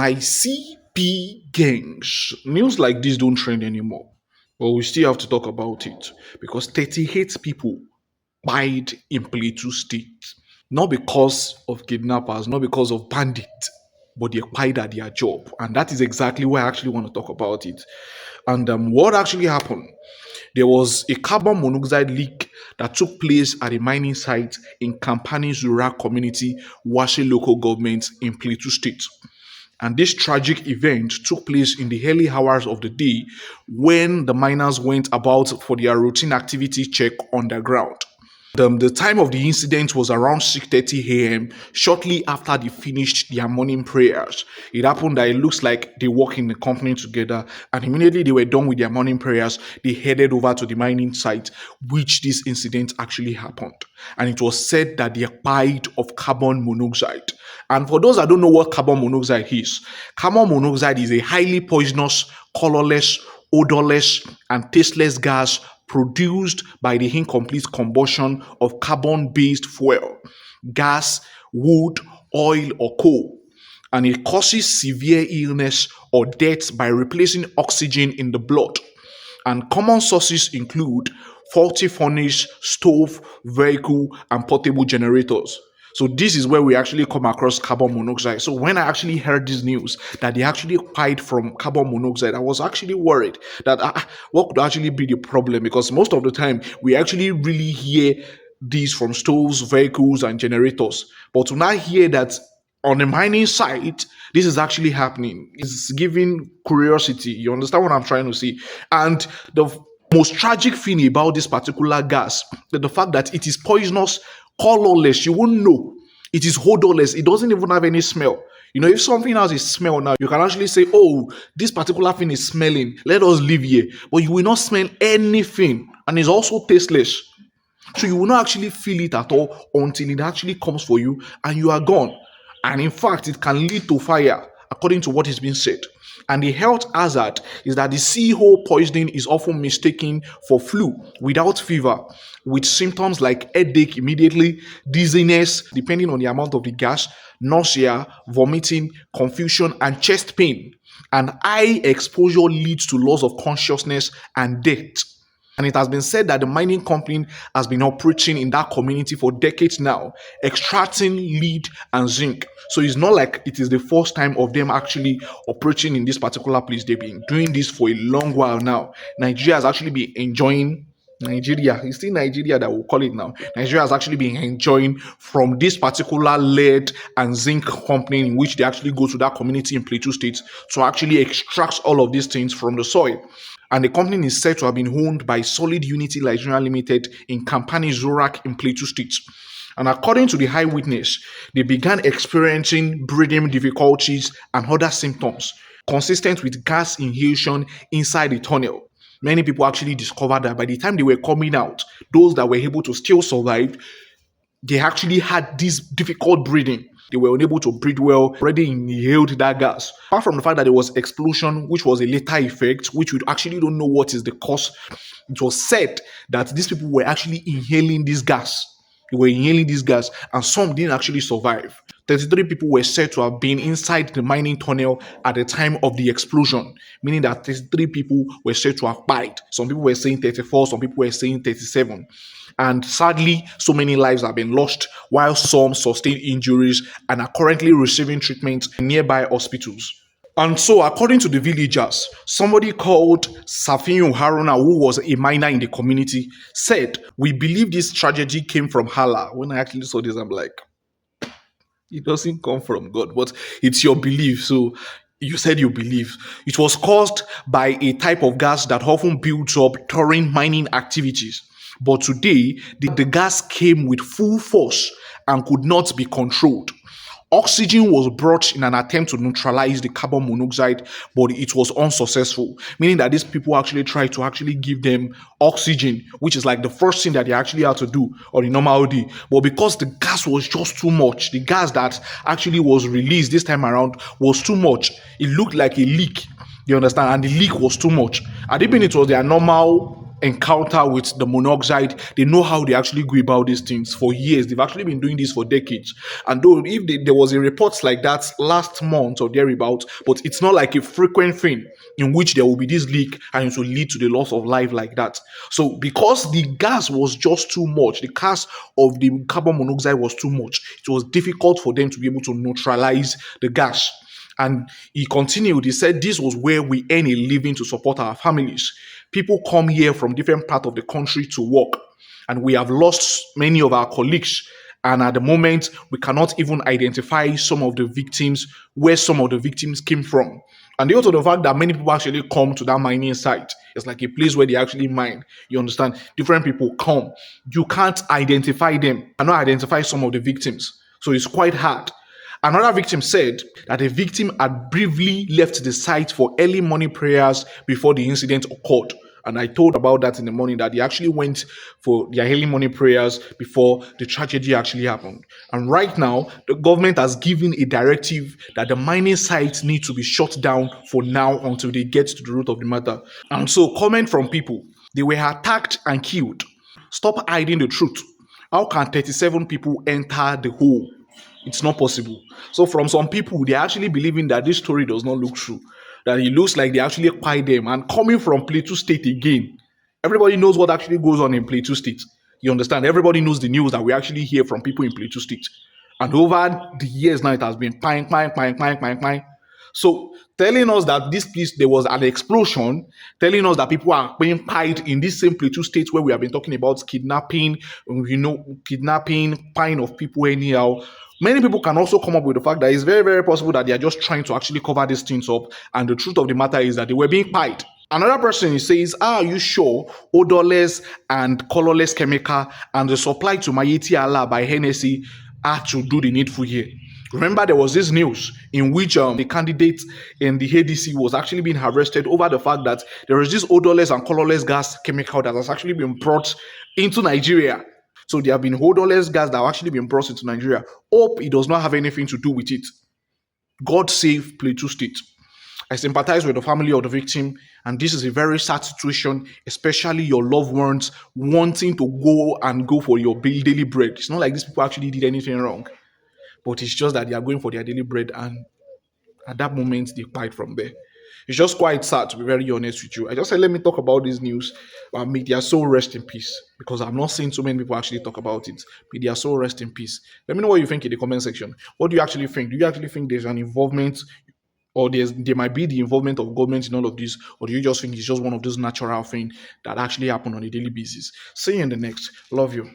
ICP gangs. News like this don't trend anymore. But we still have to talk about it because 38 people died in Plateau State. Not because of kidnappers, not because of bandits, but they died at their job. And that is exactly why I actually want to talk about it. And what actually happened? There was a carbon monoxide leak that took place at a mining site in Kampani Zurak community, Wase local government in Plateau State. And this tragic event took place in the early hours of the day when the miners went about for their routine activity check underground. The time of the incident was around 6:30 a.m. shortly after they finished their morning prayers. It happened that it looks like they work in the company together, and immediately they were done with their morning prayers, they headed over to the mining site, which this incident actually happened. And it was said that they died of carbon monoxide. And for those that don't know what carbon monoxide is, carbon monoxide is a highly poisonous, colorless, odorless, and tasteless gas produced by the incomplete combustion of carbon-based fuel, gas, wood, oil, or coal. And it causes severe illness or death by replacing oxygen in the blood. And common sources include faulty furnace, stove, vehicle, and portable generators. So this is where we actually come across carbon monoxide. So when I actually heard this news that they actually died from carbon monoxide, I was actually worried that what could actually be the problem? Because most of the time we actually really hear these from stoves, vehicles, and generators. But to now hear that on a mining site, this is actually happening, it's giving curiosity. You understand what I'm trying to say? And the most tragic thing about this particular gas, the fact that it is poisonous, colorless, you won't know. It is odorless, it doesn't even have any smell. You know, if something has a smell now, you can actually say, oh, this particular thing is smelling, let us leave here. But you will not smell anything, and it's also tasteless. So you will not actually feel it at all until it actually comes for you and you are gone. And in fact, it can lead to fire, according to what is being said. And the health hazard is that the CO poisoning is often mistaken for flu without fever, with symptoms like headache immediately, dizziness, depending on the amount of the gas, nausea, vomiting, confusion, and chest pain. And high exposure leads to loss of consciousness and death. And it has been said that the mining company has been operating in that community for decades now, extracting lead and zinc. So it's not like it is the first time of them actually operating in this particular place. They've been doing this for a long while now. Nigeria has actually been enjoying it's still Nigeria that we'll call it now. Nigeria has actually been enjoying from this particular lead and zinc company in which they actually go to that community in Plateau State to actually extract all of these things from the soil. And the company is said to have been owned by Solid Unity Nigeria Limited in Kampani Zurak in Plateau State. And according to the eyewitness, they began experiencing breathing difficulties and other symptoms consistent with gas inhalation inside the tunnel. Many people actually discovered that by the time they were coming out, those that were able to still survive, they actually had this difficult breathing. They were unable to breathe well, already inhaled that gas. Apart from the fact that there was explosion, which was a later effect, which we actually don't know what is the cause, it was said that these people were actually inhaling this gas. They were inhaling this gas, and some didn't actually survive. 33 people were said to have been inside the mining tunnel at the time of the explosion, meaning that 33 people were said to have died. Some people were saying 34, some people were saying 37. And sadly, so many lives have been lost, while some sustained injuries and are currently receiving treatment in nearby hospitals. And so, according to the villagers, somebody called Safiyu Haruna, who was a miner in the community, said, "We believe this tragedy came from Allah." When I actually saw this, I'm like, it doesn't come from God, but it's your belief. So you said you believe. It was caused by a type of gas that often builds up during mining activities. But today, the gas came with full force and could not be controlled. Oxygen was brought in an attempt to neutralize the carbon monoxide, but it was unsuccessful, meaning that these people actually tried to actually give them oxygen, which is like the first thing that they actually had to do on a normal day. But because the gas was just too much, the gas that actually was released this time around was too much. It looked like a leak, you understand? And the leak was too much. And even it was their normal encounter with the monoxide. They know how they actually go about these things for years. They've actually been doing this for decades. And though if there was a report like that last month or thereabout, but it's not like a frequent thing in which there will be this leak and it will lead to the loss of life like that. So because the gas was just too much, the gas of the carbon monoxide was too much, it was difficult for them to be able to neutralize the gas. And he continued, he said, this was where we earn a living to support our families. People come here from different parts of the country to work, and we have lost many of our colleagues. And at the moment, we cannot even identify some of the victims, where some of the victims came from. And due to the fact that many people actually come to that mining site, it's like a place where they actually mine. You understand? Different people come. You can't identify them, cannot identify some of the victims. So it's quite hard. Another victim said that the victim had briefly left the site for early morning prayers before the incident occurred. And I told about that in the morning, that they actually went for their early morning prayers before the tragedy actually happened. And right now, the government has given a directive that the mining sites need to be shut down for now until they get to the root of the matter. And so, comment from people: they were attacked and killed. Stop hiding the truth. How can 37 people enter the hole? It's not possible. So, from some people, they're actually believing that this story does not look true, that it looks like they actually acquired them. And coming from Plateau State again, everybody knows what actually goes on in Plateau State. You understand? Everybody knows the news that we actually hear from people in Plateau State. And over the years now, it has been pine, pine, pine, pine, pine, pine. So telling us that this place there was an explosion, telling us that people are being pied in this same Plateau state where we have been talking about kidnapping, kidnapping, pine of people anyhow. Many people can also come up with the fact that it's very, very possible that they are just trying to actually cover these things up. And the truth of the matter is that they were being pied. Another person says, are you sure odorless and colorless chemical and the supply to Mayeti Allah by Hennessy had to do the needful here? Remember, there was this news in which the candidate in the ADC was actually being arrested over the fact that there is this odorless and colorless gas chemical that has actually been brought into Nigeria. So there have been odorless gas that have actually been brought into Nigeria. Hope it does not have anything to do with it. God save Plateau State. I sympathize with the family of the victim, and this is a very sad situation, especially your loved ones wanting to go for your daily bread. It's not like these people actually did anything wrong, but it's just that they are going for their daily bread, and at that moment they fight from there. It's just quite sad, to be very honest with you. I just said let me talk about this news. May their soul rest in peace, because I'm not seeing so many people actually talk about it. May their soul rest in peace. Let me know what you think in the comment section. What do you actually think? Do you actually think there's an involvement, or there might be the involvement of government in all of this, or do you just think it's just one of those natural things that actually happen on a daily basis? See you in the next. Love you.